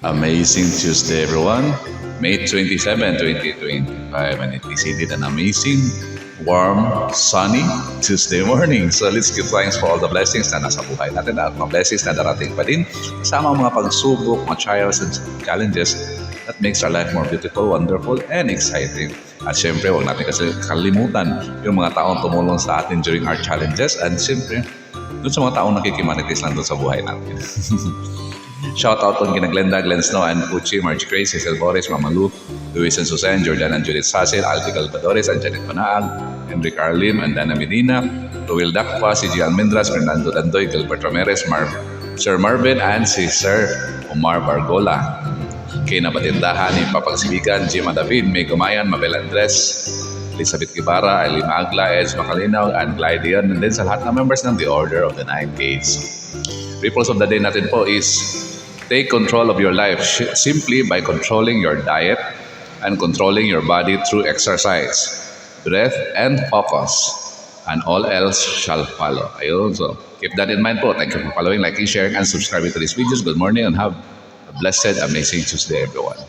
Amazing Tuesday, everyone. May 27, 2025, and it is indeed an amazing, warm, sunny Tuesday morning. So let's give thanks for all the blessings na nasa buhay natin at mga blessings na darating pa din kasama ang mga pagsubok, mga trials and challenges that makes our life more beautiful, wonderful, and exciting. At syempre, huwag natin kasi kalimutan yung mga taong tumulong sa atin during our challenges and syempre, doon sa mga taong nakikimanitis lang doon sa buhay natin. Shout out on kina Glenda, Glenn Snow, and Pucci, Marge Grace, Cecil Boris, Mama Lu, Luis and Susan, Jordan and Judith Sasil, Aldi Galvadores, and Janet Panaag, Enrique Arlim, and Dana Medina, Ruel Dakpa, si G. Almendras, Fernando Dandoy, Gilbert Ramirez, Sir Marvin, and si Sir Omar Bargola. Kay nabatindahan ni Papagsibigan, Jima David, May Gumayan, Mabel Andres, Elizabeth Guevara, Eileen Magla, Edge Macalinaw, and Glydion, and din sa lahat ng members ng The Order of the Nine Gates. Ripples of the day natin po is take control of your life simply by controlling your diet and controlling your body through exercise, breath, and focus. And all else shall follow. Ayun, so keep that in mind po. Thank you for following, liking, sharing, and subscribing to these videos. Good morning and have a blessed, amazing Tuesday, everyone.